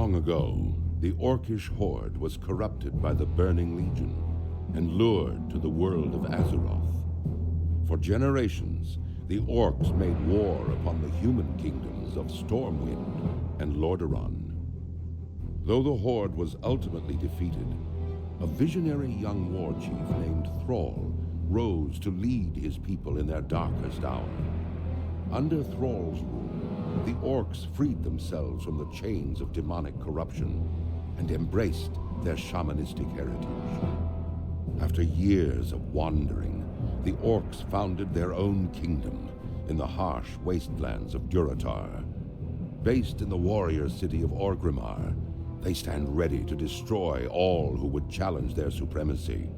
Long ago, the Orcish horde was corrupted by the Burning Legion and lured to the world of Azeroth. For generations, the Orcs made war upon the human kingdoms of Stormwind and Lordaeron. Though the horde was ultimately defeated, a visionary young war chief named Thrall rose to lead his people in their darkest hour. Under Thrall's rule, the Orcs freed themselves from the chains of demonic corruption and embraced their shamanistic heritage. After years of wandering, the Orcs founded their own kingdom in the harsh wastelands of Durotar. Based in the warrior city of Orgrimmar, they stand ready to destroy all who would challenge their supremacy.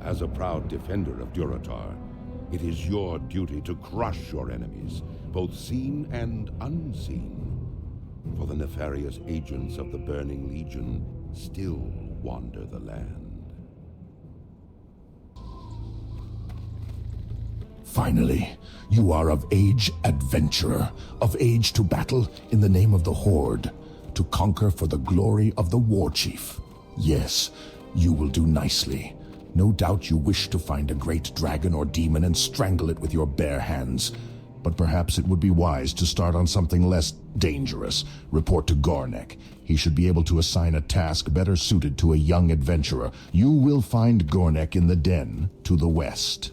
As a proud defender of Durotar, it is your duty to crush your enemies, both seen and unseen. For the nefarious agents of the Burning Legion still wander the land. Finally, you are of age, adventurer, of age to battle in the name of the Horde, to conquer for the glory of the War Chief. Yes, you will do nicely. No doubt you wish to find a great dragon or demon and strangle it with your bare hands. But perhaps it would be wise to start on something less dangerous. Report to Gornek. He should be able to assign a task better suited to a young adventurer. You will find Gornek in the den to the west.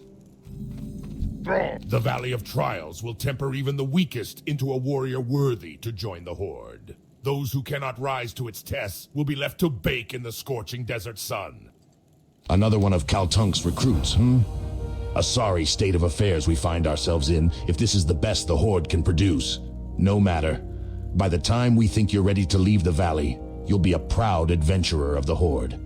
The Valley of Trials will temper even the weakest into a warrior worthy to join the Horde. Those who cannot rise to its tests will be left to bake in the scorching desert sun. Another one of Kaltunk's recruits, A sorry state of affairs we find ourselves in if this is the best the Horde can produce. No matter. By the time we think you're ready to leave the valley, you'll be a proud adventurer of the Horde.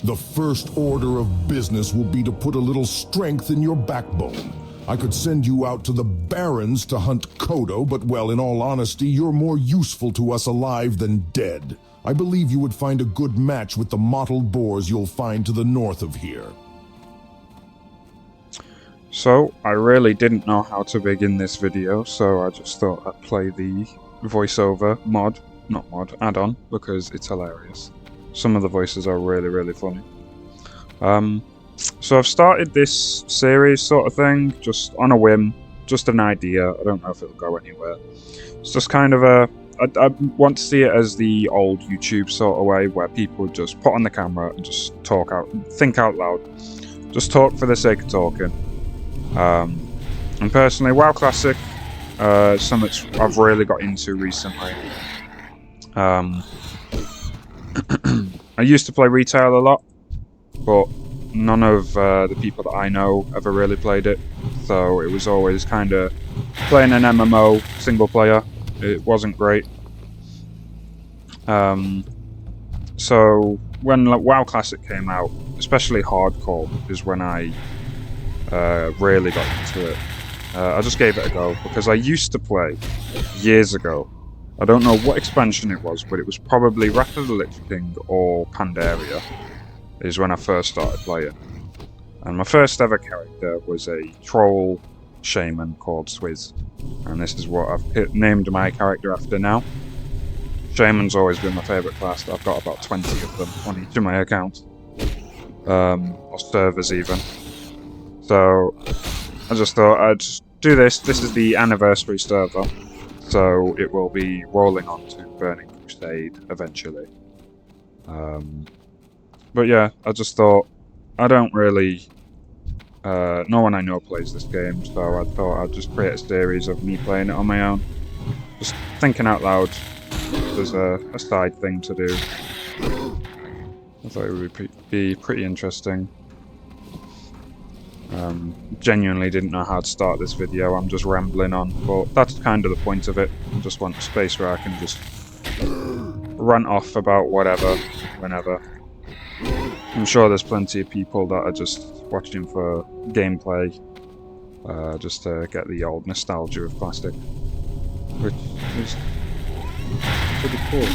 The first order of business will be to put a little strength in your backbone. I could send you out to the Barrens to hunt Kodo, but well, in all honesty, you're more useful to us alive than dead. I believe you would find a good match with the mottled boars you'll find to the north of here. So, I really didn't know how to begin this video, so I just thought I'd play the voiceover add-on, because it's hilarious. Some of the voices are really, really funny. So I've started this series sort of thing, just on a whim, just an idea. I don't know if it'll go anywhere. It's just kind of I want to see it as the old YouTube sort of way, where people just put on the camera and just think out loud. Just talk for the sake of talking. And personally, WoW Classic, something I've really got into recently. I used to play retail a lot, but none of the people that I know ever really played it, so it was always kind of playing an MMO single player. It wasn't great. So when WoW Classic came out, especially Hardcore, is when I really got into it. I just gave it a go, because I used to play years ago. I don't know what expansion it was, but it was probably Wrath of the Lich King or Pandaria, is when I first started playing. And my first ever character was a troll shaman called Swizz. And this is what I've named my character after now. Shaman's always been my favourite class. I've got about 20 of them on each of my accounts. Or servers even. So I just thought I'd do this. This is the anniversary server. So it will be rolling on to Burning Crusade eventually. But yeah, I just thought, I don't really, no one I know plays this game, so I thought I'd just create a series of me playing it on my own. Just thinking out loud, there's a side thing to do. I thought it would be pretty interesting. Genuinely didn't know how to start this video, I'm just rambling on, but that's kind of the point of it. I just want a space where I can just rant off about whatever, whenever. I'm sure there's plenty of people that are just watching for gameplay, just to get the old nostalgia of Classic, which is pretty cool.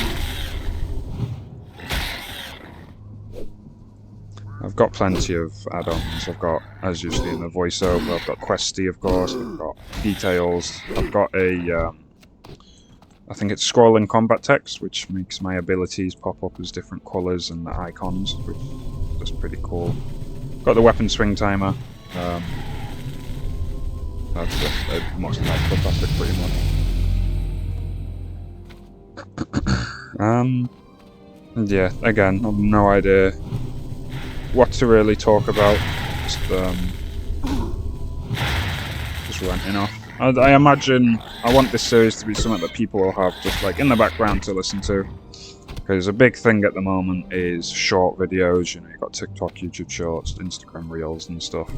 I've got plenty of add-ons. I've got, as you see in the voiceover, I've got Questy, of course, I've got Details, I've got a I think it's scrolling combat text, which makes my abilities pop up as different colours and the icons, which is just pretty cool. Got the weapon swing timer. That's much like the plastic, pretty much. Yeah, again, I've no idea what to really talk about. Just ranting off. I imagine I want this series to be something that people will have just like in the background to listen to. Because a big thing at the moment is short videos. You know, you've got TikTok, YouTube Shorts, Instagram Reels and stuff.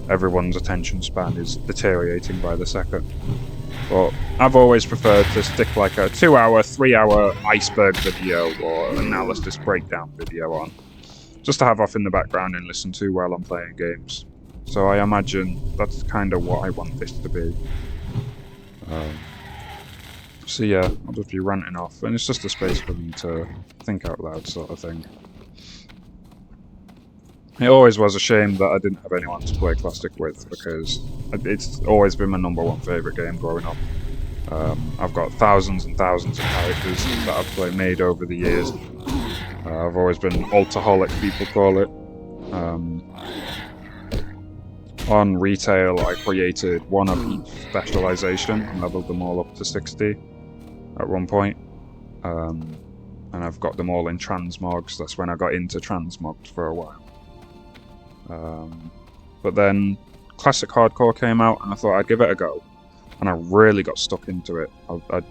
Everyone's attention span is deteriorating by the second. But I've always preferred to stick like a 2-hour, 3-hour iceberg video or analysis breakdown video on. Just to have off in the background and listen to while I'm playing games. So I imagine that's kind of what I want this to be. So yeah, I'll just be ranting off, and it's just a space for me to think out loud sort of thing. It always was a shame that I didn't have anyone to play Classic with, because it's always been my #1 favourite game growing up. I've got thousands and thousands of characters that I've made over the years. I've always been ultaholic, people call it. On retail, I created one of each specialization and leveled them all up to 60 at one point. And I've got them all in transmogs. That's when I got into transmogs for a while. But then Classic Hardcore came out and I thought I'd give it a go. And I really got stuck into it. I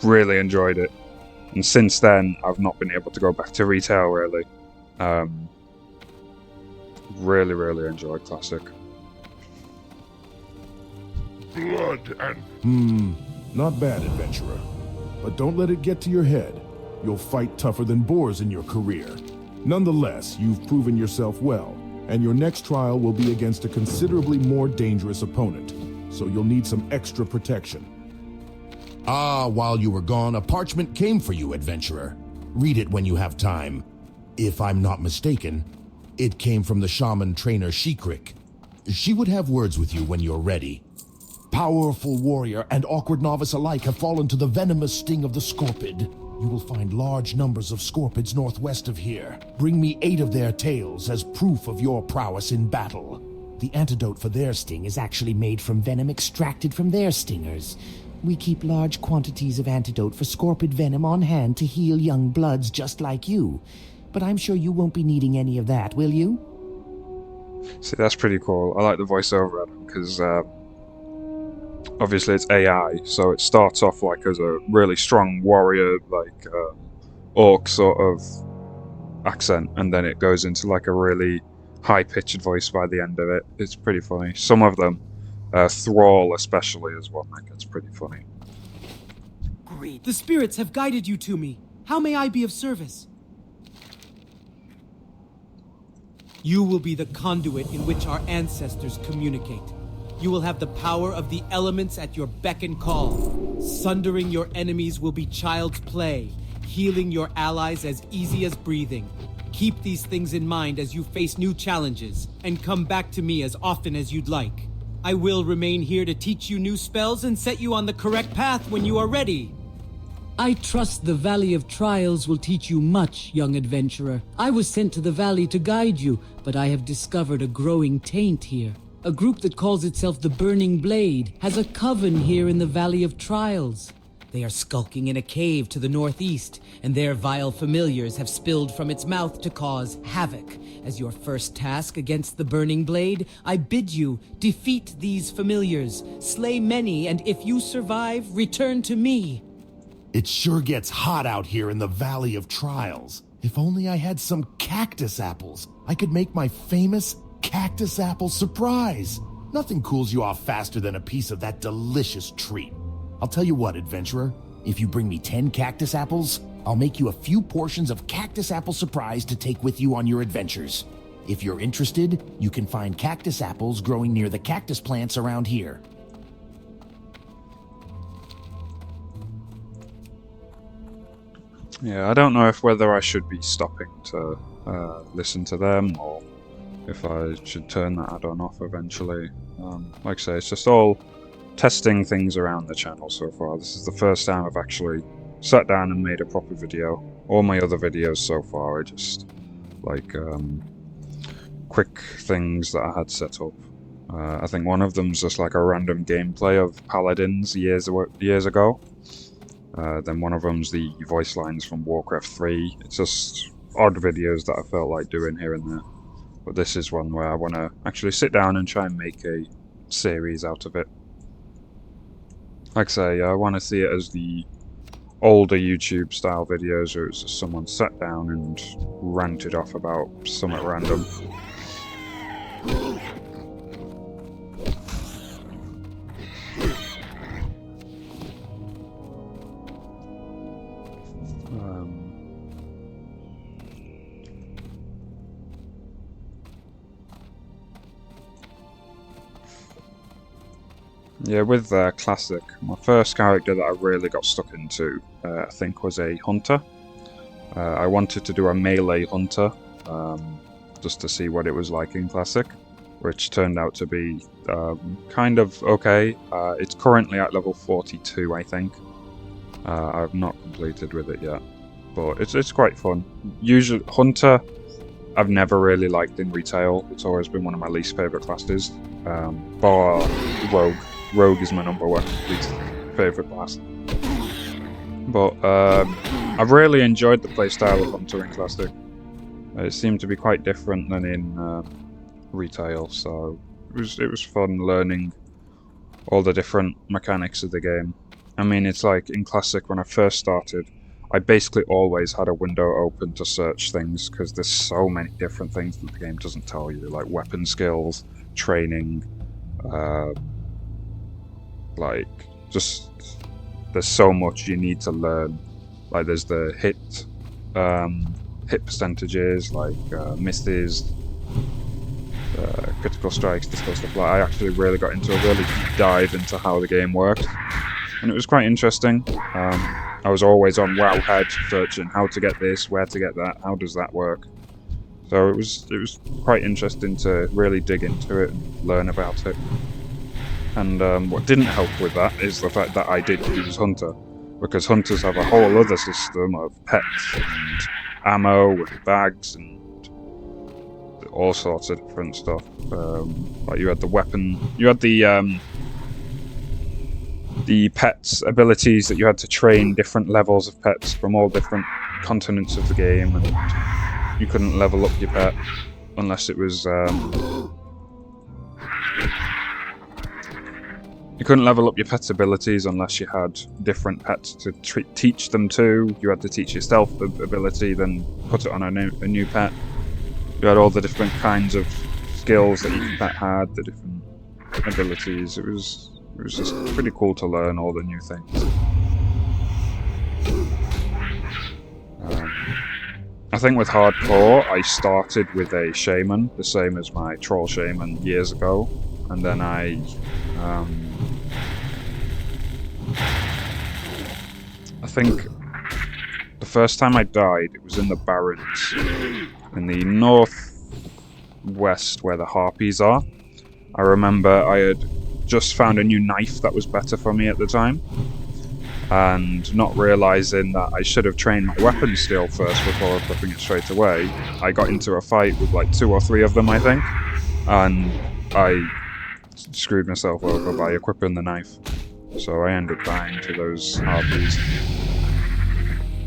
really enjoyed it. And since then, I've not been able to go back to retail, really. Really enjoyed Classic. Blood and... Not bad, adventurer. But don't let it get to your head. You'll fight tougher than boars in your career. Nonetheless, you've proven yourself well, and your next trial will be against a considerably more dangerous opponent, so you'll need some extra protection. Ah, while you were gone, a parchment came for you, adventurer. Read it when you have time. If I'm not mistaken, it came from the shaman trainer Shikrik. She would have words with you when you're ready. Powerful warrior and awkward novice alike have fallen to the venomous sting of the scorpid. You will find large numbers of scorpids northwest of here. Bring me 8 of their tails as proof of your prowess in battle. The antidote for their sting is actually made from venom extracted from their stingers. We keep large quantities of antidote for scorpid venom on hand to heal young bloods just like you. But I'm sure you won't be needing any of that, will you? See, that's pretty cool. I like the voiceover because obviously it's AI, so it starts off like as a really strong warrior, like orc sort of accent, and then it goes into like a really high-pitched voice by the end of it. It's pretty funny. Some of them, Thrall especially, is one that gets pretty funny. Great. The spirits have guided you to me. How may I be of service? You will be the conduit in which our ancestors communicate. You will have the power of the elements at your beck and call. Sundering your enemies will be child's play. Healing your allies as easy as breathing. Keep these things in mind as you face new challenges, and come back to me as often as you'd like. I will remain here to teach you new spells and set you on the correct path when you are ready. I trust the Valley of Trials will teach you much, young adventurer. I was sent to the valley to guide you, but I have discovered a growing taint here. A group that calls itself the Burning Blade has a coven here in the Valley of Trials. They are skulking in a cave to the northeast, and their vile familiars have spilled from its mouth to cause havoc. As your first task against the Burning Blade, I bid you defeat these familiars, slay many, and if you survive, return to me. It sure gets hot out here in the Valley of Trials. If only I had some cactus apples, I could make my famous cactus apple surprise. Nothing cools you off faster than a piece of that delicious treat. I'll tell you what, adventurer. If you bring me 10 cactus apples, I'll make you a few portions of cactus apple surprise to take with you on your adventures. If you're interested, you can find cactus apples growing near the cactus plants around here. Yeah, I don't know whether I should be stopping to listen to them, or if I should turn that add-on off eventually. Like I say, it's just all testing things around the channel so far. This is the first time I've actually sat down and made a proper video. All my other videos so far are just like quick things that I had set up. I think one of them's just like a random gameplay of Paladins years ago. Then one of them's the voice lines from Warcraft 3. It's just odd videos that I felt like doing here and there. But this is one where I want to actually sit down and try and make a series out of it. Like I say, I want to see it as the older YouTube style videos where it's just someone sat down and ranted off about something random. Yeah, with Classic, my first character that I really got stuck into, I think, was a hunter. I wanted to do a melee hunter, just to see what it was like in Classic, which turned out to be kind of okay. It's currently at level 42, I think. I've not completed with it yet, but it's quite fun. Usually, hunter, I've never really liked in retail. It's always been one of my least favourite classes, bar Rogue. Rogue is my number one least favourite class. But I've really enjoyed the playstyle of Hunter in Classic. It seemed to be quite different than in retail, so it was fun learning all the different mechanics of the game. I mean, it's like in Classic when I first started, I basically always had a window open to search things because there's so many different things that the game doesn't tell you, like weapon skills, training, like just there's so much you need to learn. Like there's the hit percentages, like misses, critical strikes, this sort of stuff. Like I actually really got into a really deep dive into how the game worked, and it was quite interesting. I was always on Wowhead searching how to get this, where to get that, how does that work. So it was quite interesting to really dig into it and learn about it. And what didn't help with that is the fact that I did use Hunter, because Hunters have a whole other system of pets and ammo and bags and all sorts of different stuff. Like you had the weapon, you had the pets' abilities that you had to train different levels of pets from all different continents of the game, and you couldn't level up your pet unless it was you couldn't level up your pet's abilities unless you had different pets to teach them to. You had to teach yourself the ability, then put it on a new pet. You had all the different kinds of skills that each pet had, the different abilities. It was just pretty cool to learn all the new things. I think with hardcore, I started with a shaman, the same as my troll shaman years ago, and then I think the first time I died, it was in the Barrens, in the northwest where the harpies are. I remember I had just found a new knife that was better for me at the time, and not realizing that I should have trained my weapon skill first before equipping it straight away, I got into a fight with like 2 or 3 of them, I think, and I screwed myself over by equipping the knife. So I ended up dying to those harpies.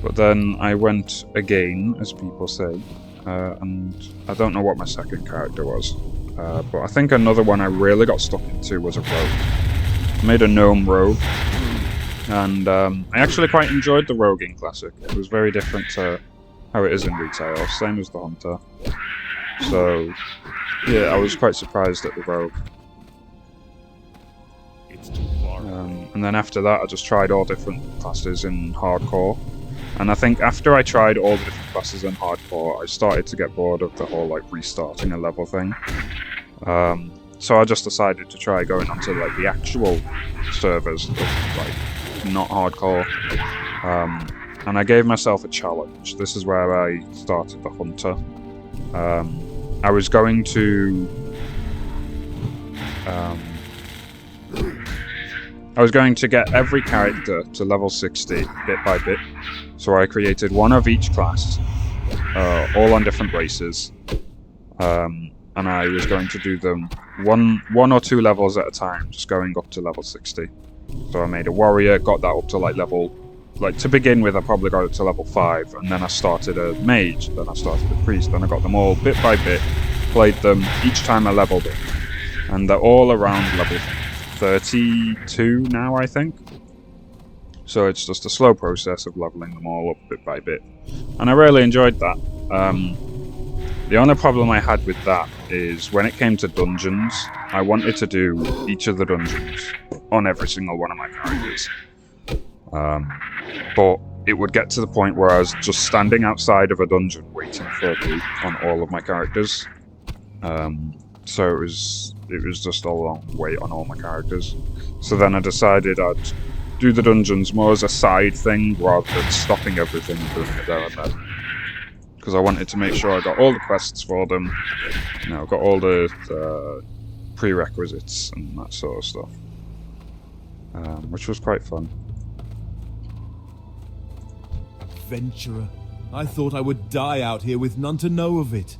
But then I went again, as people say, and I don't know what my second character was. But I think another one I really got stuck into was a rogue. I made a gnome rogue, and I actually quite enjoyed the rogue in Classic. It was very different to how it is in retail, same as the hunter. So yeah, I was quite surprised at the rogue. And then after that I just tried all different classes in hardcore. And I think after I tried all the different classes in hardcore, I started to get bored of the whole like restarting a level thing. So I just decided to try going onto like the actual servers of like not hardcore. And I gave myself a challenge. This is where I started the hunter. I was going to I was going to get every character to level 60 bit by bit. So I created one of each class, all on different races. And I was going to do them one or two levels at a time, just going up to level 60. So I made a warrior, got that up to to begin with I probably got it to level 5, and then I started a mage, then I started a priest, then I got them all bit by bit, played them each time I leveled up. And they're all around level 32 now, I think. So it's just a slow process of leveling them all up bit by bit. And I really enjoyed that. The only problem I had with that is when it came to dungeons, I wanted to do each of the dungeons on every single one of my characters. But it would get to the point where I was just standing outside of a dungeon waiting for a loot on all of my characters. So it was just a long wait on all my characters. So then I decided I'd do the dungeons more as a side thing rather than stopping everything and doing it there and then. Because I wanted to make sure I got all the quests for them, got all the prerequisites and that sort of stuff, which was quite fun. Adventurer, I thought I would die out here with none to know of it.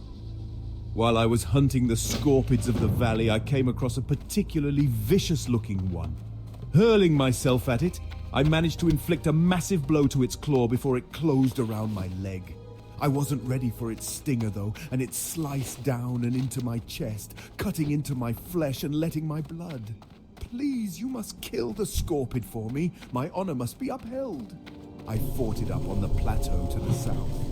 While I was hunting the scorpids of the valley, I came across a particularly vicious-looking one. Hurling myself at it, I managed to inflict a massive blow to its claw before it closed around my leg. I wasn't ready for its stinger, though, and it sliced down and into my chest, cutting into my flesh and letting my blood. Please, you must kill the scorpid for me. My honor must be upheld. I fought it up on the plateau to the south.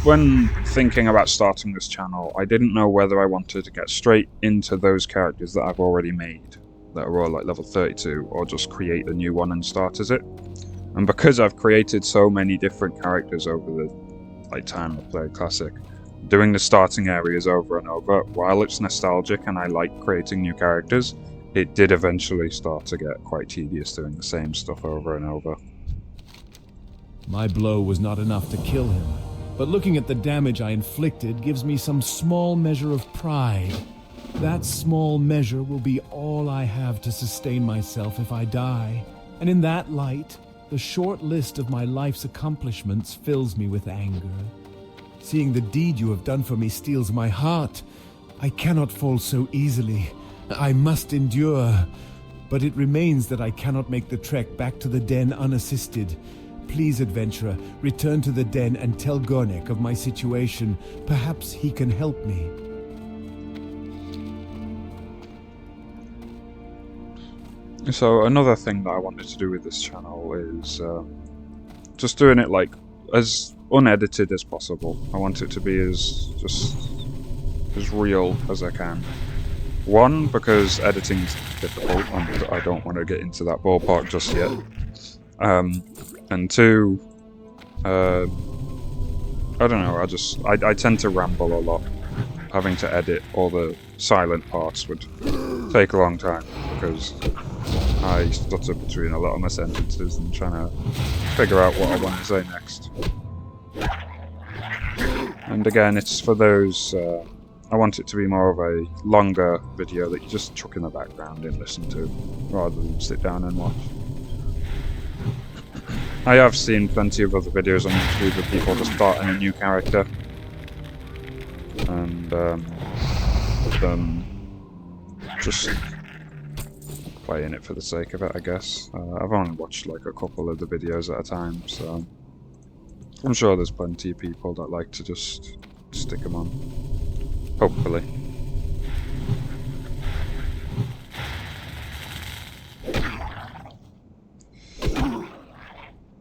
When thinking about starting this channel, I didn't know whether I wanted to get straight into those characters that I've already made, that are all like level 32, or just create a new one and start as it. And because I've created so many different characters over the time I've played Classic, doing the starting areas over and over, while it's nostalgic and I like creating new characters, it did eventually start to get quite tedious doing the same stuff over and over. My blow was not enough to kill him, but looking at the damage I inflicted gives me some small measure of pride. That small measure will be all I have to sustain myself if I die. And in that light, the short list of my life's accomplishments fills me with anger. Seeing the deed you have done for me steals my heart. I cannot fall so easily. I must endure. But it remains that I cannot make the trek back to the den unassisted. Please, adventurer, return to the den and tell Gornek of my situation. Perhaps he can help me. So another thing that I wanted to do with this channel is just doing it like as unedited as possible. I want it to be as real as I can. One, because editing's difficult and I don't want to get into that ballpark just yet. And two, I don't know, I tend to ramble a lot. Having to edit all the silent parts would take a long time because I stutter between a lot of my sentences and trying to figure out what I want to say next. And again, it's for those, I want it to be more of a longer video that you just chuck in the background and listen to, rather than sit down and watch. I have seen plenty of other videos on YouTube of people just starting a new character and just playing it for the sake of it, I guess. I've only watched like a couple of the videos at a time, so I'm sure there's plenty of people that like to just stick them on. Hopefully.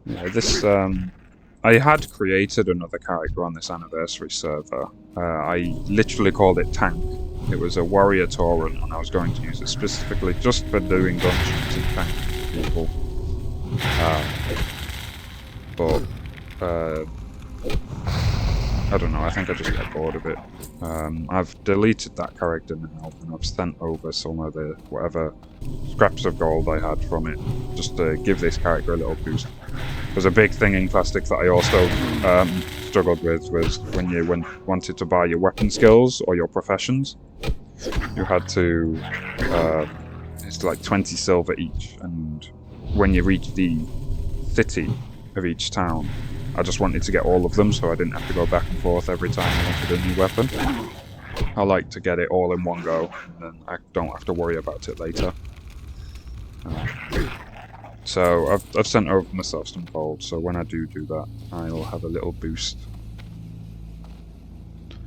Yeah, this, I had created another character on this anniversary server. I literally called it Tank. It was a warrior Tauren, and I was going to use it specifically just for doing dungeons and tank people. But I don't know, I think I just got bored of it. I've deleted that character now, and I've sent over some of the whatever scraps of gold I had from it, just to give this character a little boost. There's a big thing in Classic that I also struggled with was when you wanted to buy your weapon skills or your professions. You had to, it's like 20 silver each, and when you reach the city of each town, I just wanted to get all of them so I didn't have to go back and forth every time I wanted a new weapon. I like to get it all in one go, and then I don't have to worry about it later. So I've sent over myself some gold, so when I do that, I'll have a little boost.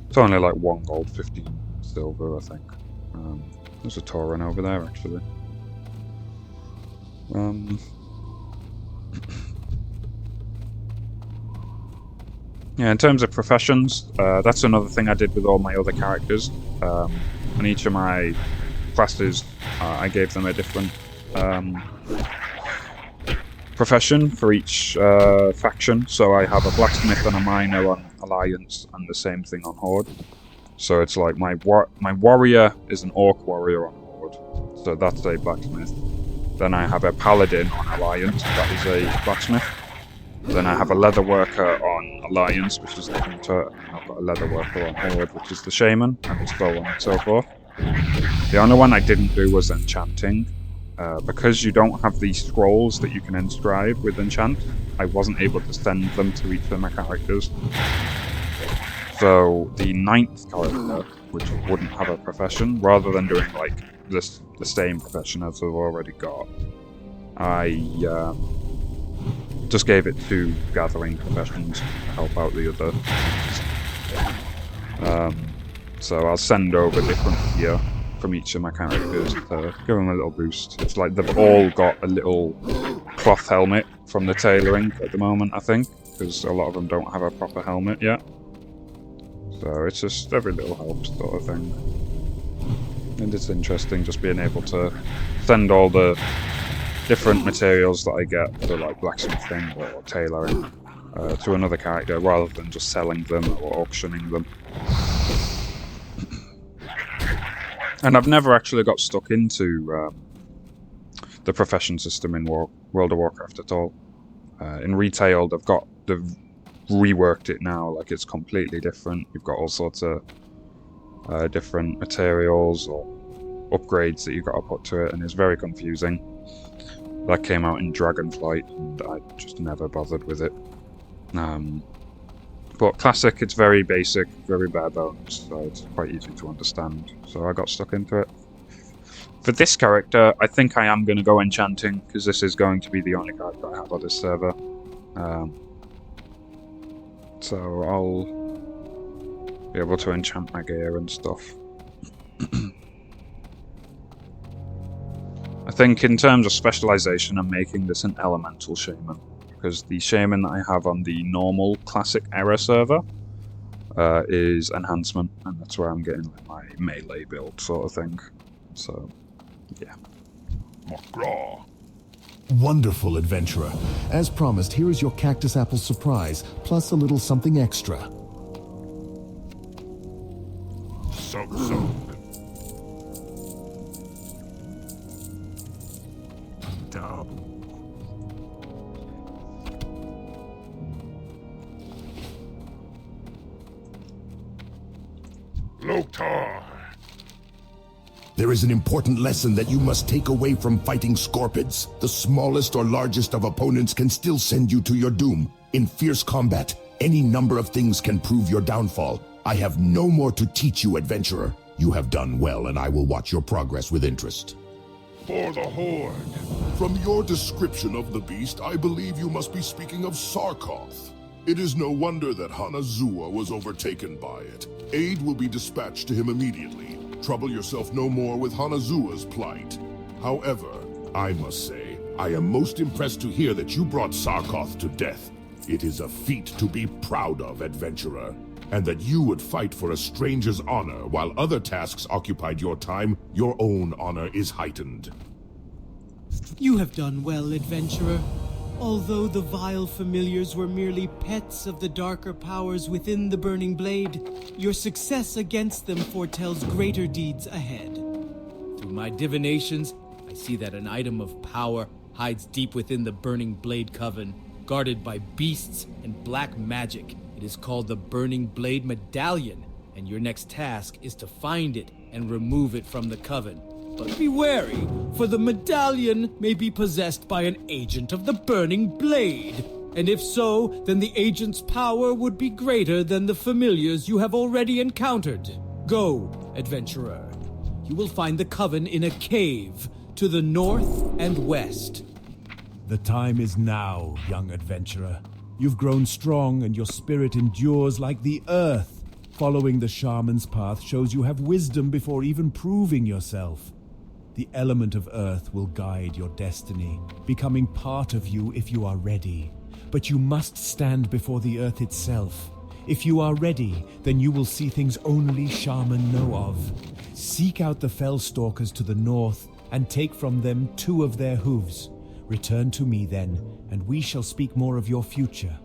It's only like 1 gold, 15 silver, I think. There's a Tauren over there, actually. Yeah, in terms of professions, that's another thing I did with all my other characters. On each of my classes, I gave them a different profession for each faction. So I have a blacksmith and a miner on Alliance, and the same thing on Horde. So it's like my warrior is an orc warrior on Horde, so that's a blacksmith. Then I have a paladin on Alliance, that is a blacksmith. Then I have a leather worker on Alliance, which is the hunter, and I've got a leather worker on Horde, which is the shaman, and so on and so forth. The only one I didn't do was enchanting. Because you don't have these scrolls that you can inscribe with enchant, I wasn't able to send them to each of my characters. So the 9th character, which wouldn't have a profession, rather than doing like the same profession as I've already got, I just gave it 2 gathering professions to help out the other. So I'll send over different gear from each of my characters to give them a little boost. It's like they've all got a little cloth helmet from the tailoring at the moment, I think, because a lot of them don't have a proper helmet yet. So it's just every little helps sort of thing. And it's interesting just being able to send all the different materials that I get for like blacksmithing or tailoring to another character rather than just selling them or auctioning them. And I've never actually got stuck into the profession system in World of Warcraft at all. In retail, they've reworked it now, like it's completely different. You've got all sorts of different materials or upgrades that you've got to put to it, and it's very confusing. That came out in Dragonflight, and I just never bothered with it. But Classic, it's very basic, very bare bones, so it's quite easy to understand. So I got stuck into it. For this character, I think I am going to go enchanting, because this is going to be the only character I have on this server. So I'll be able to enchant my gear and stuff. I think in terms of specialization, I'm making this an elemental shaman, because the shaman that I have on the normal Classic Era server is enhancement, and that's where I'm getting like my melee build sort of thing. So, yeah. McGraw. Wonderful, adventurer. As promised, here is your cactus apple surprise, plus a little something extra. So. Dub. Loktar. There is an important lesson that you must take away from fighting Scorpids. The smallest or largest of opponents can still send you to your doom. In fierce combat, any number of things can prove your downfall. I have no more to teach you, adventurer. You have done well, and I will watch your progress with interest. For the Horde. From your description of the beast, I believe you must be speaking of Sarkoth. It is no wonder that Hanazua was overtaken by it. Aid will be dispatched to him immediately. Trouble yourself no more with Hanazua's plight. However, I must say, I am most impressed to hear that you brought Sarkoth to death. It is a feat to be proud of, adventurer. And that you would fight for a stranger's honor while other tasks occupied your time, your own honor is heightened. You have done well, adventurer. Although the vile familiars were merely pets of the darker powers within the Burning Blade, your success against them foretells greater deeds ahead. Through my divinations, I see that an item of power hides deep within the Burning Blade Coven. guarded by beasts and black magic. It is called the Burning Blade Medallion, and your next task is to find it and remove it from the Coven. But be wary, for the medallion may be possessed by an agent of the Burning Blade. And if so, then the agent's power would be greater than the familiars you have already encountered. Go, adventurer. You will find the Coven in a cave to the north and west. The time is now, young adventurer. You've grown strong and your spirit endures like the earth. Following the shaman's path shows you have wisdom before even proving yourself. The element of earth will guide your destiny, becoming part of you if you are ready. But you must stand before the earth itself. If you are ready, then you will see things only shaman know of. Seek out the fell stalkers to the north and take from them 2 of their hooves. Return to me then, and we shall speak more of your future.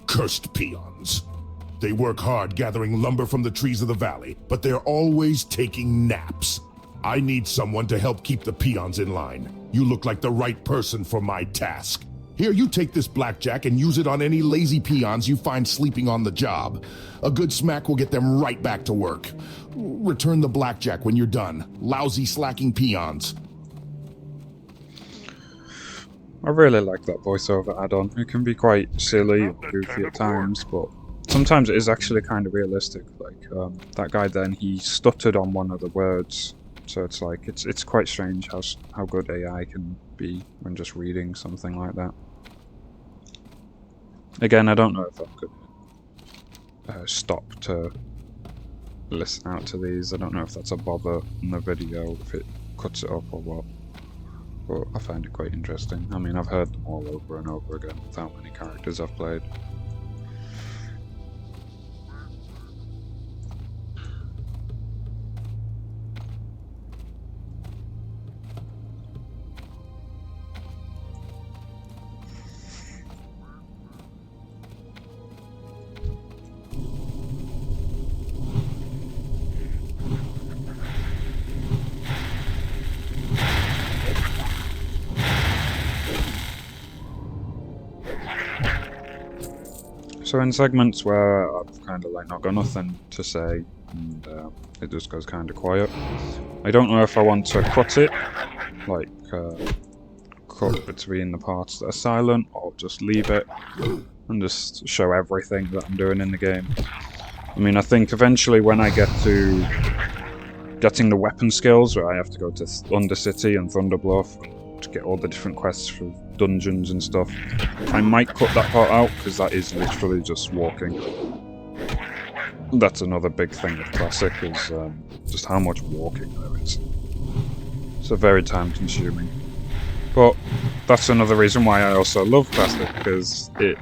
Cursed peons. They work hard gathering lumber from the trees of the valley, but they're always taking naps. I need someone to help keep the peons in line. You look like the right person for my task. Here, you take this blackjack and use it on any lazy peons you find sleeping on the job. A good smack will get them right back to work. Return the blackjack when you're done. Lousy, slacking peons. I really like that voiceover add-on. It can be quite silly and goofy at times, but sometimes it is actually kind of realistic. Like, that guy then, he stuttered on one of the words. So it's like, it's quite strange how good AI can be when just reading something like that. Again, I don't know if I could stop to listen out to these. I don't know if that's a bother in the video, if it cuts it up or what. But I find it quite interesting. I mean, I've heard them all over and over again with how many characters I've played. So in segments where I've kind of like not got nothing to say and it just goes kind of quiet, I don't know if I want to cut it, like cut between the parts that are silent, or just leave it and just show everything that I'm doing in the game. I mean, I think eventually when I get to getting the weapon skills, where I have to go to Undercity and Thunderbluff to get all the different quests for dungeons and stuff, I might cut that part out, because that is literally just walking. That's another big thing with Classic, is just how much walking there is. It's very time consuming. But that's another reason why I also love Classic, because it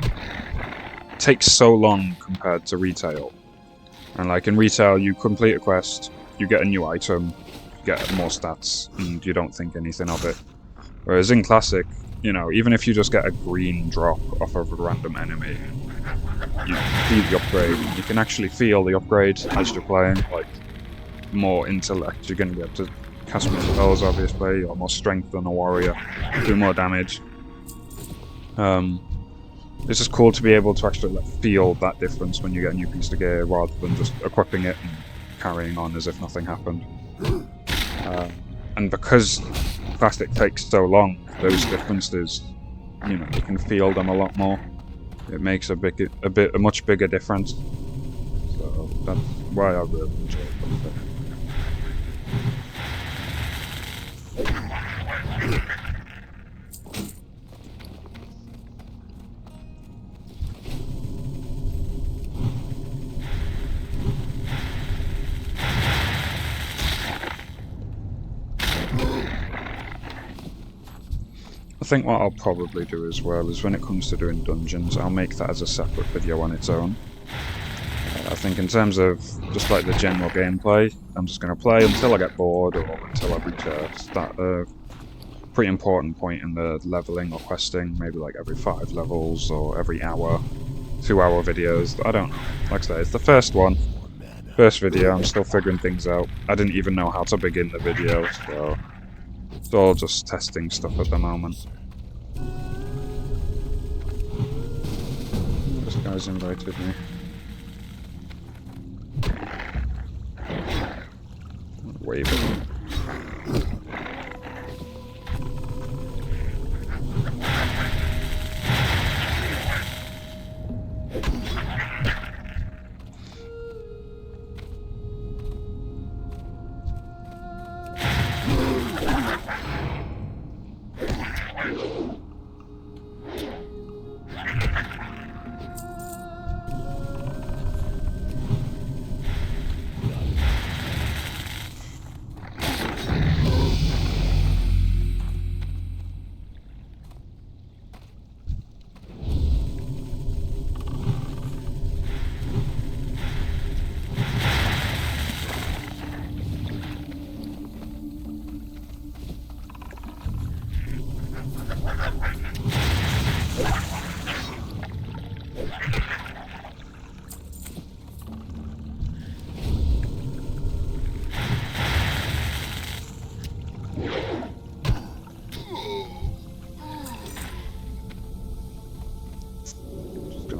takes so long compared to retail. And like in retail, you complete a quest, you get a new item, you get more stats, and you don't think anything of it. Whereas in Classic, you know, even if you just get a green drop off of a random enemy, you see the upgrade, you can actually feel the upgrade as you're playing. Like, more intellect, you're going to be able to cast more spells, obviously, or more strength than a warrior, do more damage. It's just cool to be able to actually like, feel that difference when you get a new piece of gear, rather than just equipping it and carrying on as if nothing happened. And because Classic takes so long, those differences, you know, you can feel them a lot more. It makes a much bigger difference. So that's why I really enjoy it. I think what I'll probably do as well is when it comes to doing dungeons, I'll make that as a separate video on its own. I think in terms of just like the general gameplay, I'm just going to play until I get bored, or until I reach that pretty important point in the leveling or questing, maybe like every 5 levels or every hour, 2-hour videos. I don't know. Like I say, it's the first video, I'm still figuring things out. I didn't even know how to begin the video, so it's all just testing stuff at the moment. has invited me. Wave it.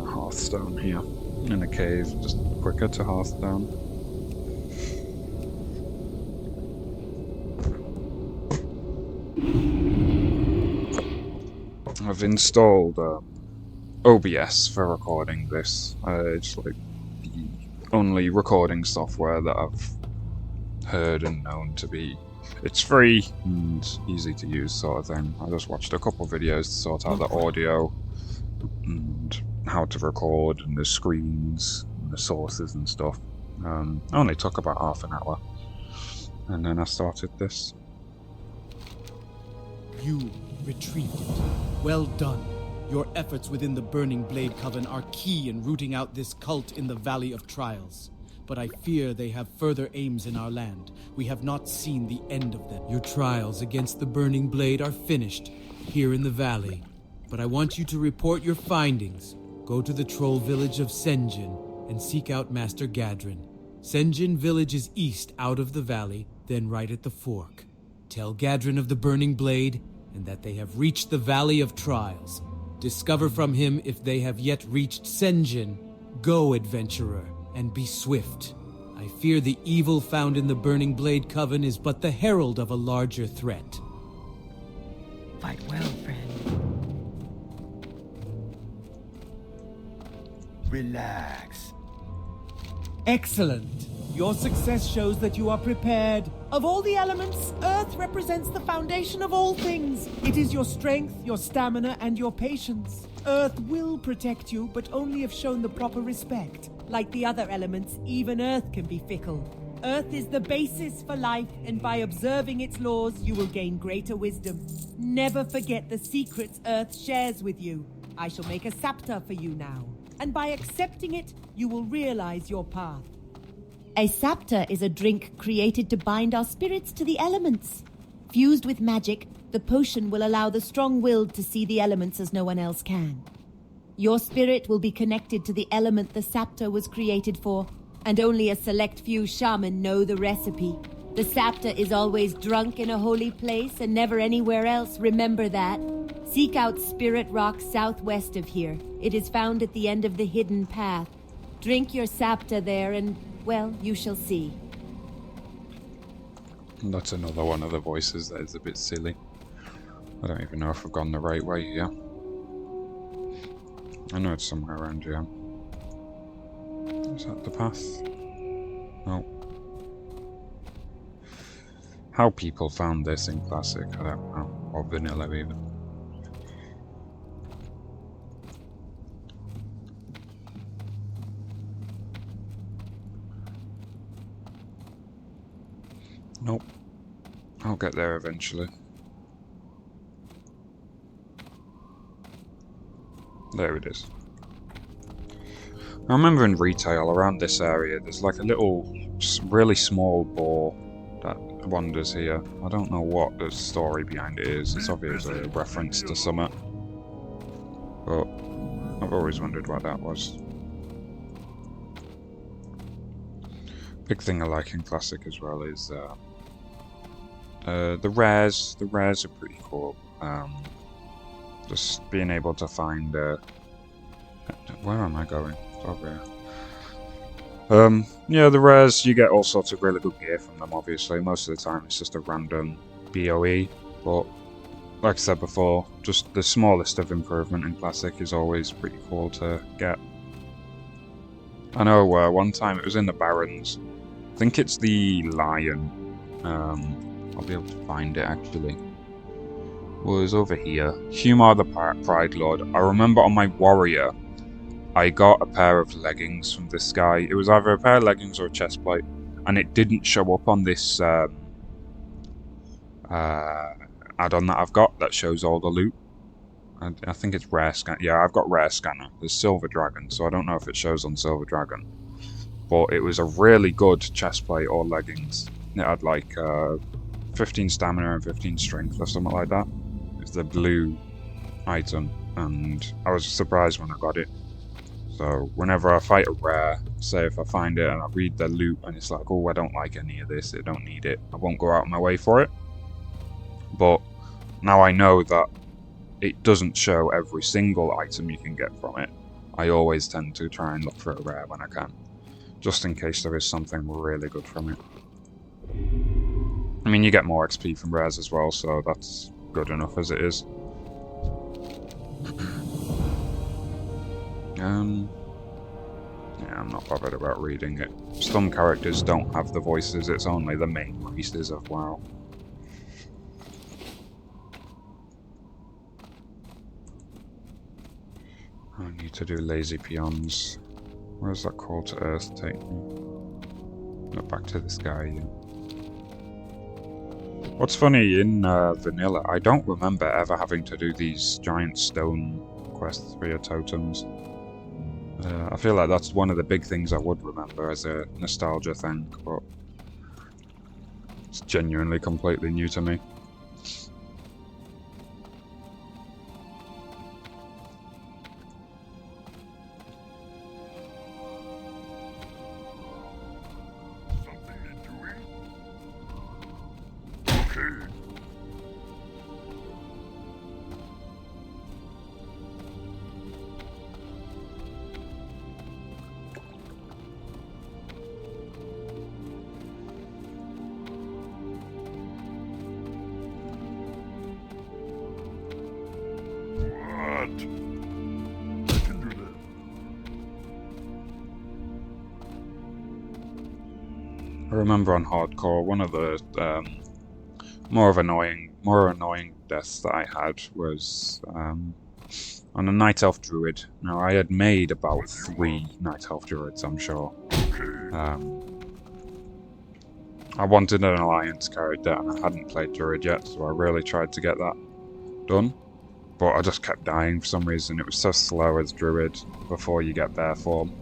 Hearthstone here in a cave, just quicker to Hearthstone. I've installed OBS for recording this. It's like the only recording software that I've heard and known to be. It's free and easy to use, sort of thing. I just watched a couple videos to sort out the audio and how to record and the screens and the sources and stuff. Only took about half an hour, and then I started this. You retrieved it. Well done. Your efforts within the Burning Blade Coven are key in rooting out this cult in the Valley of Trials. But I fear they have further aims in our land. We have not seen the end of them. Your trials against the Burning Blade are finished here in the valley. But I want you to report your findings. Go to the troll village of Senjin and seek out Master Gadrin. Senjin village is east out of the valley, then right at the fork. Tell Gadrin of the Burning Blade and that they have reached the Valley of Trials. Discover from him if they have yet reached Senjin. Go, adventurer, and be swift. I fear the evil found in the Burning Blade Coven is but the herald of a larger threat. Fight well, friend. Relax. Excellent. Your success shows that you are prepared. Of all the elements, Earth represents the foundation of all things. It is your strength, your stamina, and your patience. Earth will protect you, but only if shown the proper respect. Like the other elements, even Earth can be fickle. Earth is the basis for life, and by observing its laws, you will gain greater wisdom. Never forget the secrets Earth shares with you. I shall make a scepter for you now, and by accepting it, you will realize your path. A scepter is a drink created to bind our spirits to the elements. Fused with magic, the potion will allow the strong-willed to see the elements as no one else can. Your spirit will be connected to the element the scepter was created for, and only a select few shaman know the recipe. The scepter is always drunk in a holy place and never anywhere else, remember that. Seek out Spirit Rock southwest of here. It is found at the end of the hidden path. Drink your scepter there and, well, you shall see. That's another one of the voices that is a bit silly. I don't even know if I've gone the right way here. I know it's somewhere around here. Is that the path? No. How people found this in Classic, I don't know. Or Vanilla even. Nope. I'll get there eventually. There it is. I remember in retail around this area there's like a little, really small boar that wanders here. I don't know what the story behind it is. It's obviously a reference to Summit. But I've always wondered what that was. Big thing I like in Classic as well is the rares. The rares are pretty cool. Just being able to find Where am I going? It's over here. Yeah, the rares, you get all sorts of really good gear from them, obviously. Most of the time it's just a random BOE, but like I said before, just the smallest of improvement in Classic is always pretty cool to get. I know one time it was in the Barrens. I think it's the Lion. I'll be able to find it actually. Was over here. Humar the Pride Lord. I remember on my Warrior, I got a pair of leggings from this guy. It was either a pair of leggings or a chest plate, and it didn't show up on this add-on that I've got that shows all the loot. I think it's Rare Scan. Yeah, I've got Rare Scanner. There's Silver Dragon, so I don't know if it shows on Silver Dragon. But it was a really good chest plate or leggings. It had like 15 stamina and 15 strength or something like that. It's the blue item, and I was surprised when I got it. So whenever I fight a rare, say if I find it and I read the loot and it's like, oh, I don't like any of this, I don't need it, I won't go out of my way for it. But now I know that it doesn't show every single item you can get from it. I always tend to try and look for a rare when I can, just in case there is something really good from it. I mean, you get more XP from rares as well, so that's good enough as it is. Yeah, I'm not bothered about reading it. Some characters don't have the voices, it's only the main races of WoW. I need to do lazy peons. Where's that call to Earth take me? Not back to this guy again. What's funny, in Vanilla, I don't remember ever having to do these giant stone quests for your totems. I feel like that's one of the big things I would remember as a nostalgia thing, but it's genuinely completely new to me. I remember on hardcore, one of the more annoying deaths that I had was on a Night Elf Druid. Now, I had made about 3 Night Elf Druids, I'm sure. I wanted an Alliance character, and I hadn't played Druid yet, so I really tried to get that done. But I just kept dying for some reason. It was so slow as Druid before you get Bear Form.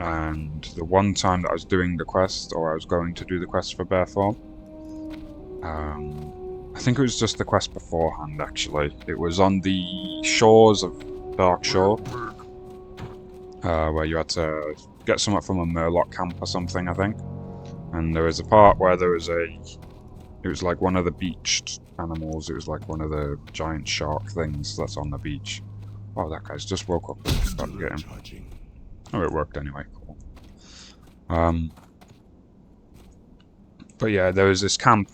And the one time that I was doing the quest, or I was going to do the quest for Bear Form, I think it was just the quest beforehand, actually. It was on the shores of Dark Shore, where you had to get something from a Murloc camp or something, I think. And there was a part where there was it was like one of the beached animals. It was like one of the giant shark things that's on the beach. Oh, that guy's just woke up and started getting. Oh, it worked anyway. Cool. But yeah, there was this camp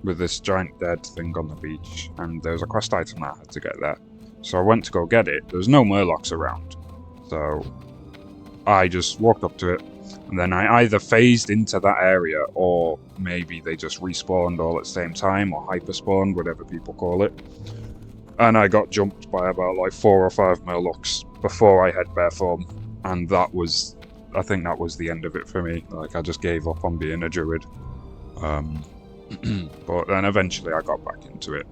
with this giant dead thing on the beach, and there was a quest item that I had to get there. So I went to go get it. There was no Murlocs around, so I just walked up to it, and then I either phased into that area, or maybe they just respawned all at the same time, or hyperspawned, whatever people call it. And I got jumped by about like 4 or 5 Murlocs before I had Bear Form, and that was, I think that was the end of it for me. Like, I just gave up on being a Druid. But then eventually I got back into it.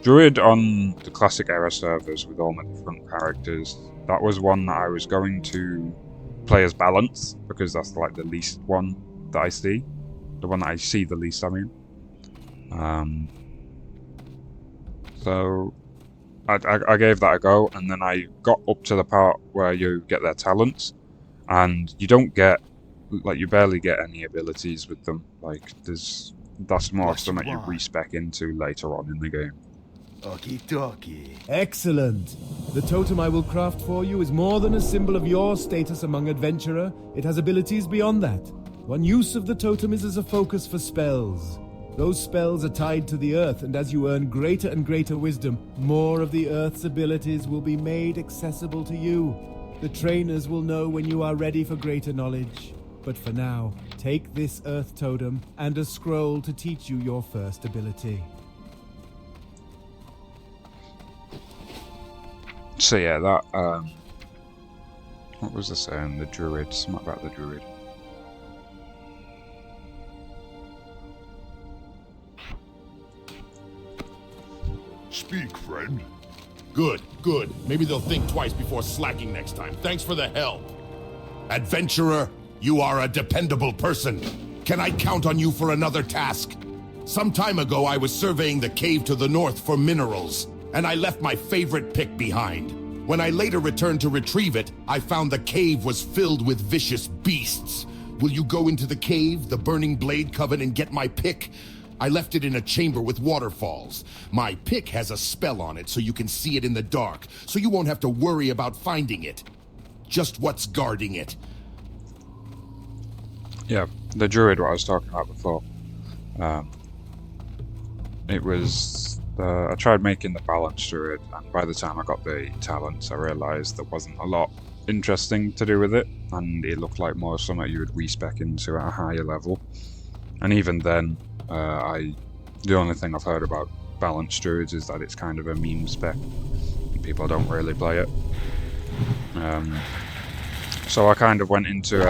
Druid on the Classic era servers with all my different characters, that was one that I was going to play as Balance, because that's like the least one that I see. The one that I see the least, I mean. So I gave that a go, and then I got up to the part where you get their talents, and you don't get, like, you barely get any abilities with them. Like, that's more something you respec into later on in the game. Okie dokie. Excellent. The totem I will craft for you is more than a symbol of your status among adventurer. It has abilities beyond that. One use of the totem is as a focus for spells. Those spells are tied to the earth, and as you earn greater and greater wisdom, more of the earth's abilities will be made accessible to you. The trainers will know when you are ready for greater knowledge. But for now, take this earth totem and a scroll to teach you your first ability. So yeah, that, what was the saying? The druid, something about the druid. Speak, friend. Good, good. Maybe they'll think twice before slacking next time. Thanks for the help. Adventurer, you are a dependable person. Can I count on you for another task? Some time ago, I was surveying the cave to the north for minerals, and I left my favorite pick behind. When I later returned to retrieve it, I found the cave was filled with vicious beasts. Will you go into the cave, the Burning Blade Coven, and get my pick? I left it in a chamber with waterfalls. My pick has a spell on it so you can see it in the dark, so you won't have to worry about finding it. Just what's guarding it. Yeah, the druid what I was talking about before. It was... I tried making the balanced druid, and by the time I got the talents, I realised there wasn't a lot interesting to do with it, and it looked like more something you would respec into at a higher level. And even then, the only thing I've heard about balanced druids is that it's kind of a meme spec. People don't really play it. So I kind of went into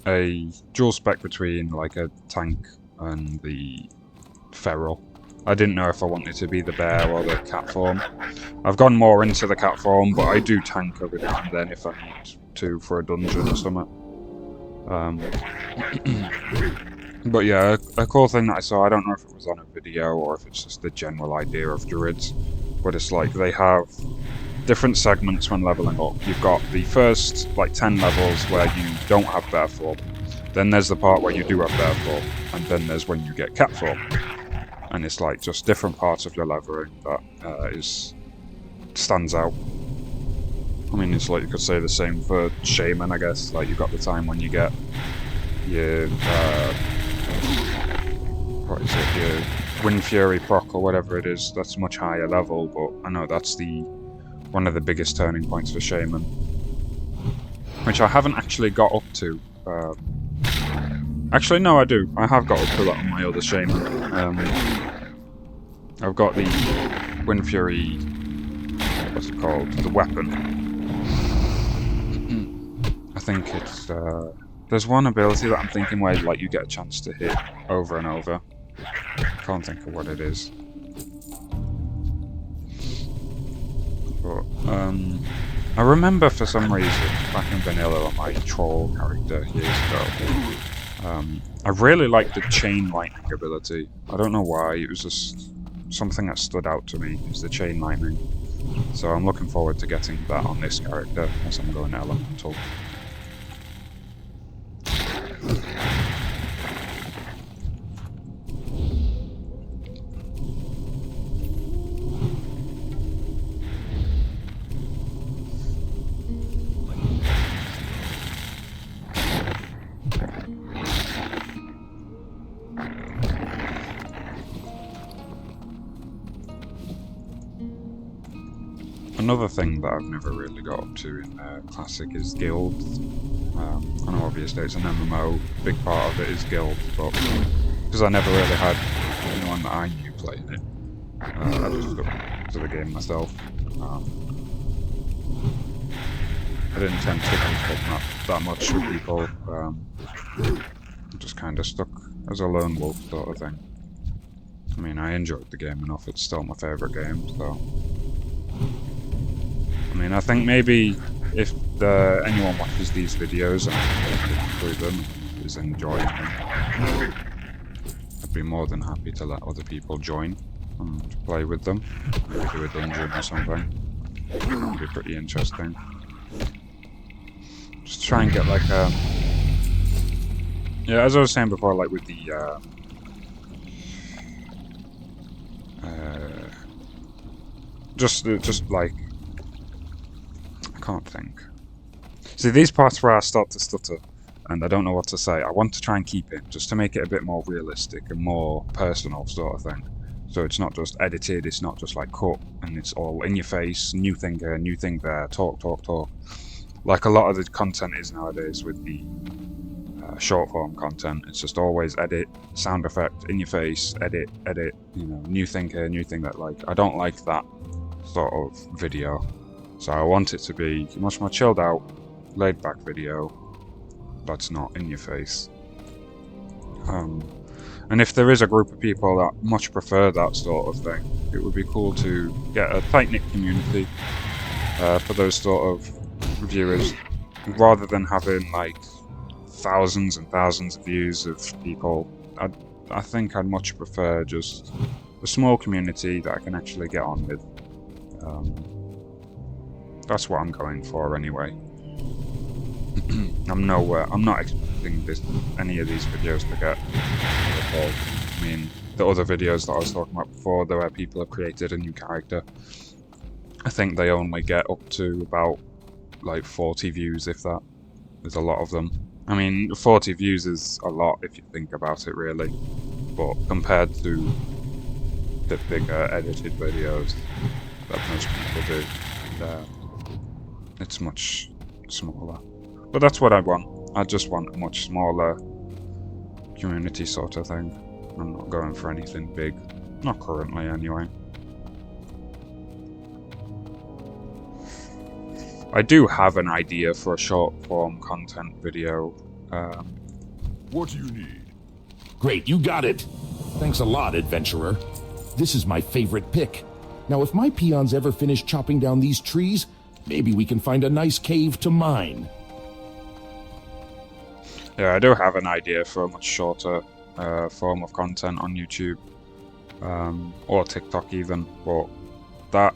a dual spec between like a tank and the feral. I didn't know if I wanted to be the bear or the cat form. I've gone more into the cat form, but I do tank every now and then if I need to for a dungeon or something. But yeah, a cool thing that I saw, I don't know if it was on a video or if it's just the general idea of druids, but it's like they have different segments when leveling up. You've got the first like 10 levels where you don't have bear form, then there's the part where you do have bear form, and then there's when you get cat form. And it's like just different parts of your leveling that stands out. I mean, it's like you could say the same for Shaman, I guess. Like, you've got the time when you get your, what is it, your Wind Fury proc or whatever it is. That's much higher level, but I know that's one of the biggest turning points for Shaman. Which I haven't actually got up to. Actually, no, I do. I have got up to that on my other Shaman. I've got the Wind Fury, what's it called? The weapon. I think it's, there's one ability that I'm thinking where like you get a chance to hit over and over. I can't think of what it is. But, I remember for some reason, back in Vanilla on my troll character years ago, I really liked the chain lightning ability. I don't know why, it was just something that stood out to me, is the chain lightning. So I'm looking forward to getting that on this character as I'm going elemental. Another thing that I've never really got up to in Classic is guilds. I know obviously it's an MMO, big part of it is guilds, but because I never really had anyone that I knew playing it, I just got to the game myself. I didn't tend to keep up that much with people, I just kind of stuck as a lone wolf sort of thing. I mean, I enjoyed the game enough, it's still my favourite game, so... I mean, I think maybe if anyone watches these videos and through them is enjoying them, I'd be more than happy to let other people join and play with them. Maybe do a dungeon or something. That'd be pretty interesting. Just try and get like a... Yeah, as I was saying before, like with the just like, I can't think. See, these parts where I start to stutter and I don't know what to say, I want to try and keep it, just to make it a bit more realistic and more personal sort of thing. So it's not just edited, it's not just like cut, and it's all in your face, new thing here, new thing there, talk. Like a lot of the content is nowadays with the short form content. It's just always edit, sound effect, in your face, edit, you know, new thing here, new thing that. Like, I don't like that sort of video. So I want it to be much more chilled out, laid back video that's not in your face. And if there is a group of people that much prefer that sort of thing, it would be cool to get a tight-knit community for those sort of viewers, rather than having like thousands and thousands of views of people. I think I'd much prefer just a small community that I can actually get on with. That's what I'm going for anyway. I'm not expecting any of these videos to get I mean, the other videos that I was talking about before, where people have created a new character, I think they only get up to about like 40 views, if that. There's a lot of them. I mean, 40 views is a lot if you think about it, really. But compared to the bigger edited videos that most people do, it's much smaller. But that's what I want. I just want a much smaller community sort of thing. I'm not going for anything big. Not currently, anyway. I do have an idea for a short form content video. What do you need? Great, you got it. Thanks a lot, adventurer. This is my favorite pick. Now, if my peons ever finish chopping down these trees, maybe we can find a nice cave to mine. Yeah, I do have an idea for a much shorter form of content on YouTube, or TikTok even, but that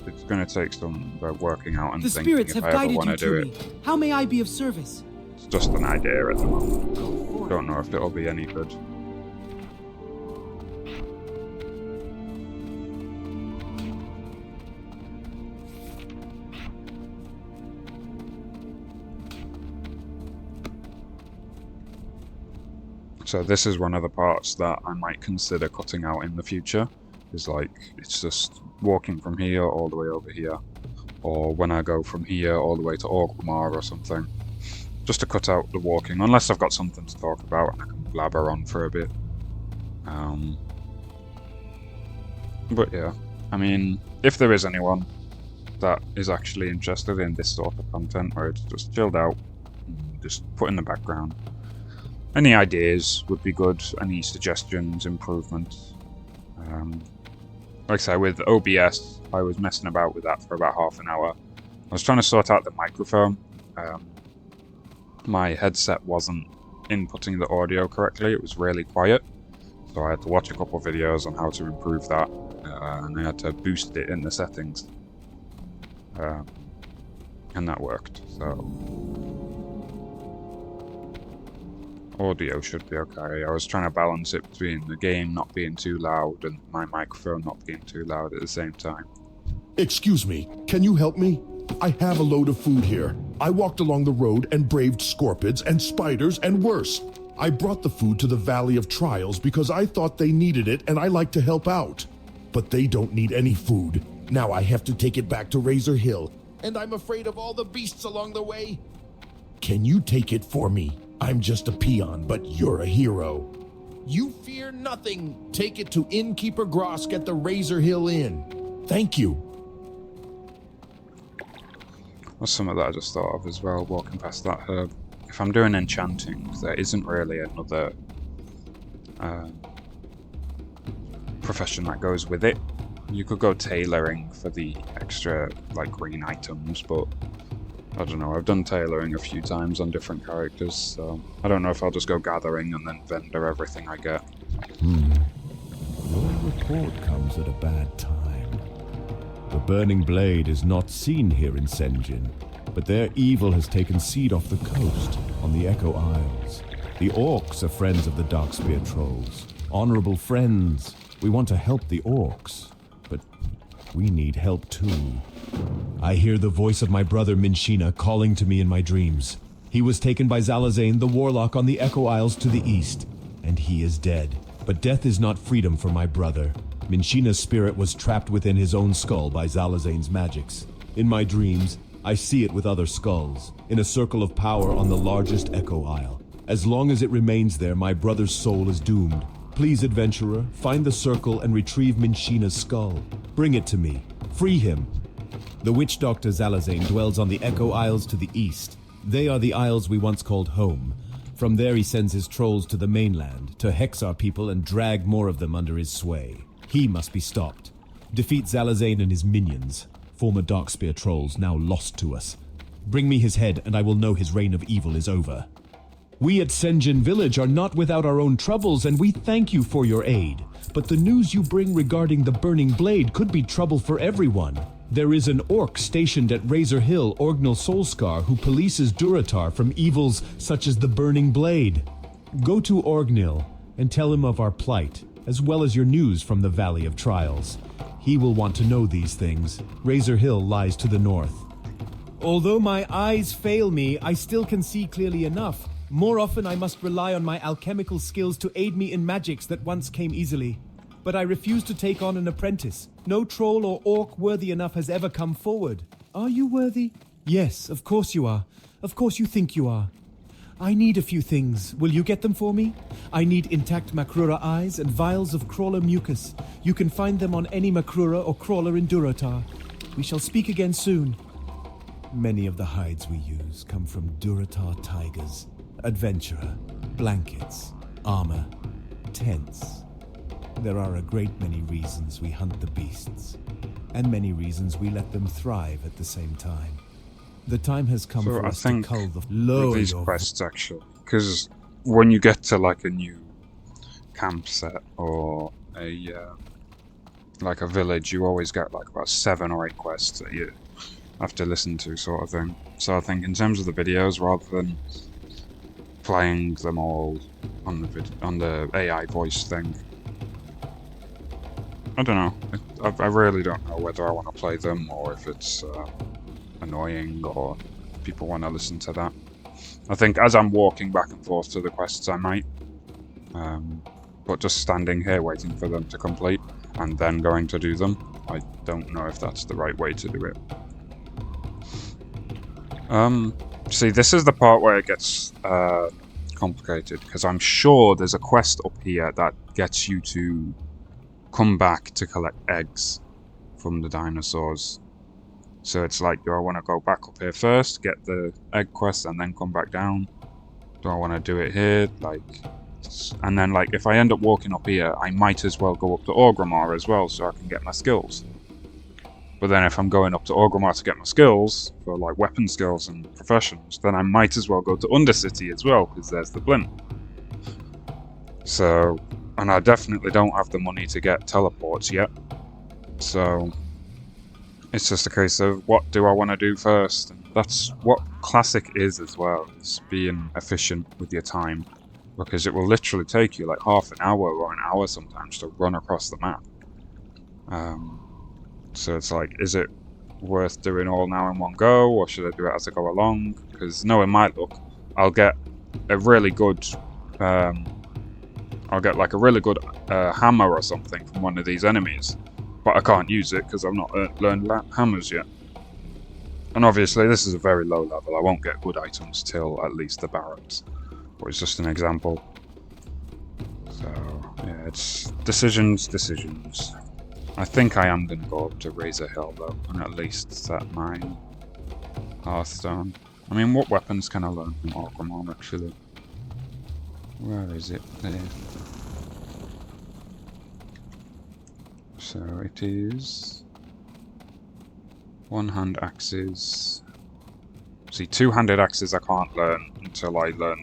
it's going to take some working out and the thinking spirits if have I ever guided want you to do to it. me. How may I be of service? It's just an idea at the moment. Don't know if it'll be any good. So this is one of the parts that I might consider cutting out in the future. Is like, it's just walking from here all the way over here, or when I go from here all the way to Orgrimmar or something. Just to cut out the walking, unless I've got something to talk about and I can blabber on for a bit. But yeah, I mean, if there is anyone that is actually interested in this sort of content where it's just chilled out, just put in the background, any ideas would be good, any suggestions, improvements. Like I say, with OBS, I was messing about with that for about half an hour. I was trying to sort out the microphone. My headset wasn't inputting the audio correctly, it was really quiet. So I had to watch a couple of videos on how to improve that, and I had to boost it in the settings. And that worked, so... Audio should be okay. I was trying to balance it between the game not being too loud and my microphone not being too loud at the same time. Excuse me, can you help me? I have a load of food here. I walked along the road and braved scorpids and spiders and worse. I brought the food to the Valley of Trials because I thought they needed it and I like to help out. But they don't need any food. Now I have to take it back to Razor Hill, and I'm afraid of all the beasts along the way. Can you take it for me? I'm just a peon, but you're a hero. You fear nothing. Take it to Innkeeper Grosk at the Razor Hill Inn. Thank you. That's something that I just thought of as well, walking past that herb. If I'm doing enchanting, there isn't really another profession that goes with it. You could go tailoring for the extra, like, green items, but I don't know, I've done tailoring a few times on different characters, so I don't know if I'll just go gathering and then vendor everything I get. Your report comes at a bad time. The Burning Blade is not seen here in Senjin, but their evil has taken seed off the coast, on the Echo Isles. The orcs are friends of the Darkspear trolls, honorable friends, We want to help the orcs, but we need help too. I hear the voice of my brother Minshina calling to me in my dreams. He was taken by Zalazane, the warlock on the Echo Isles to the east, and he is dead. But death is not freedom for my brother. Minshina's spirit was trapped within his own skull by Zalazane's magics. In my dreams, I see it with other skulls, in a circle of power on the largest Echo Isle. As long as it remains there, my brother's soul is doomed. Please, adventurer, find the circle and retrieve Minshina's skull. Bring it to me. Free him. The witch doctor Zalazane dwells on the Echo Isles to the east. They are the isles we once called home. From there he sends his trolls to the mainland, to hex our people and drag more of them under his sway. He must be stopped. Defeat Zalazane and his minions, former Darkspear trolls now lost to us. Bring me his head and I will know his reign of evil is over. We at Senjin Village are not without our own troubles, and we thank you for your aid. But the news you bring regarding the Burning Blade could be trouble for everyone. There is an orc stationed at Razor Hill, Orgnal Soulscar, who polices Duratar from evils such as the Burning Blade. Go to Orgnil and tell him of our plight, as well as your news from the Valley of Trials. He will want to know these things. Razor Hill lies to the north. Although my eyes fail me, I still can see clearly enough. More often I must rely on my alchemical skills to aid me in magics that once came easily. But I refuse to take on an apprentice. No troll or orc worthy enough has ever come forward. Are you worthy? Yes, of course you are. Of course you think you are. I need a few things. Will you get them for me? I need intact Makrura eyes and vials of crawler mucus. You can find them on any Makrura or crawler in Duratar. We shall speak again soon. Many of the hides we use come from Duratar tigers. Adventurer, blankets, armor, tents. There are a great many reasons we hunt the beasts, and many reasons we let them thrive at the same time. The time has come for us to cull the with these quests, actually, because when you get to like a new camp set or a like a village, you always get like about 7 or 8 quests that you have to listen to, sort of thing. So I think in terms of the videos, rather than playing them all on the AI voice thing, I don't know. I really don't know whether I want to play them or if it's annoying or people want to listen to that. I think as I'm walking back and forth to the quests, I might. But just standing here waiting for them to complete and then going to do them, I don't know if that's the right way to do it. See, this is the part where it gets complicated, because I'm sure there's a quest up here that gets you to come back to collect eggs from the dinosaurs. So it's like, do I want to go back up here first, get the egg quest, and then come back down? Do I want to do it here? Like, and then like, if I end up walking up here, I might as well go up to Orgrimmar as well, so I can get my skills. But then if I'm going up to Orgrimmar to get my skills, for like weapon skills and professions, then I might as well go to Undercity as well, because there's the blimp. So, and I definitely don't have the money to get teleports yet. So, it's just a case of what do I want to do first? And that's what Classic is as well, is being efficient with your time. Because it will literally take you like half an hour or an hour sometimes to run across the map. So it's like, is it worth doing all now in one go, or should I do it as I go along? Because knowing my luck, I'll get a really good, I'll get like a really good hammer or something from one of these enemies, but I can't use it because I've not learned hammers yet. And obviously this is a very low level, I won't get good items till at least the barracks, but it's just an example. So yeah, it's decisions. I think I am going to go up to Razor Hill though, and at least set my Hearthstone. I mean, what weapons can I learn from Orgrimmar actually? Where is it? There. So it is 1-hand axes. See, 2-handed axes I can't learn until I learn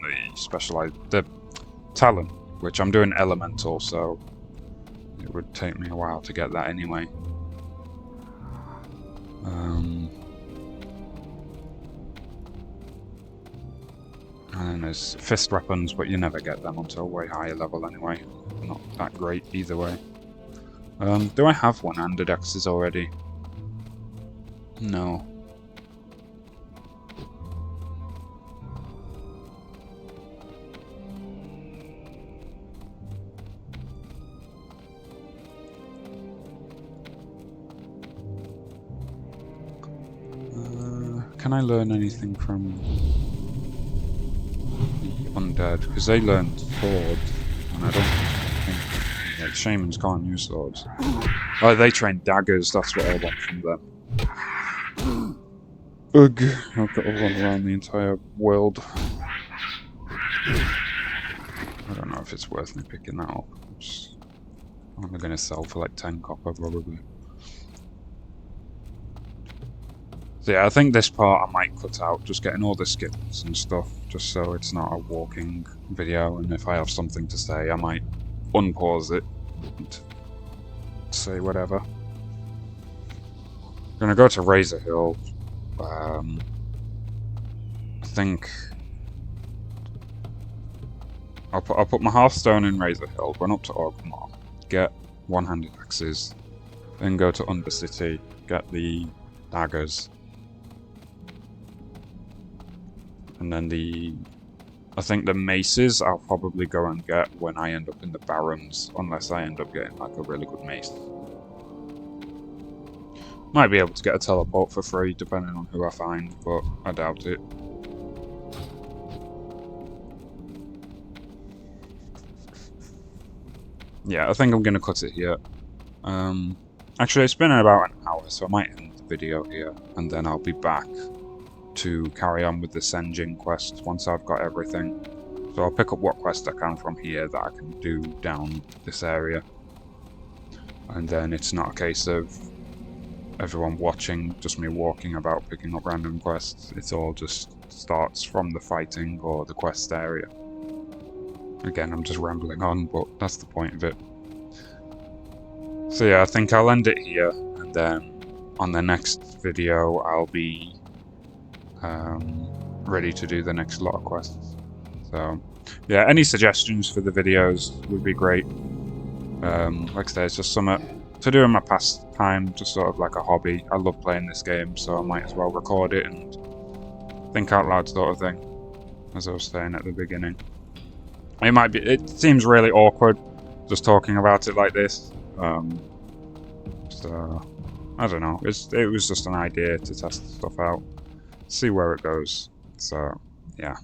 the talent, which I'm doing elemental, so it would take me a while to get that anyway. And then there's fist weapons, but you never get them until way higher level anyway. Not that great either way. Do I have one-handed axes already? No. Can I learn anything from the undead? Because they learned sword, and I don't think yeah, shamans can't use swords. Oh, they train daggers. That's what I want from them. Ugh! I've got to run around the entire world. I don't know if it's worth me picking that up. I'm only going to sell for like 10 copper probably. So yeah, I think this part I might cut out, just getting all the skips and stuff, just so it's not a walking video, and if I have something to say, I might unpause it and say whatever. I'm gonna go to Razor Hill. I think I'll put my Hearthstone in Razor Hill, run up to Orgrimmar, get one-handed axes, then go to Undercity, get the daggers. And then I think the maces I'll probably go and get when I end up in the Barrens, unless I end up getting like a really good mace. Might be able to get a teleport for free depending on who I find, but I doubt it. Yeah, I think I'm going to cut it here. Actually, it's been about an hour, so I might end the video here, and then I'll be back to carry on with the Senjin quest once I've got everything. So I'll pick up what quest I can from here that I can do down this area. And then it's not a case of everyone watching, just me walking about picking up random quests. It all just starts from the fighting or the quest area. Again, I'm just rambling on, but that's the point of it. So yeah, I think I'll end it here, and then on the next video I'll be ready to do the next lot of quests. So yeah, any suggestions for the videos would be great. Like I said, it's just something to do in my pastime, just sort of like a hobby. I love playing this game, so I might as well record it and think out loud sort of thing, as I was saying at the beginning. It seems really awkward just talking about it like this. So I don't know, it was just an idea to test stuff out, see where it goes. So yeah.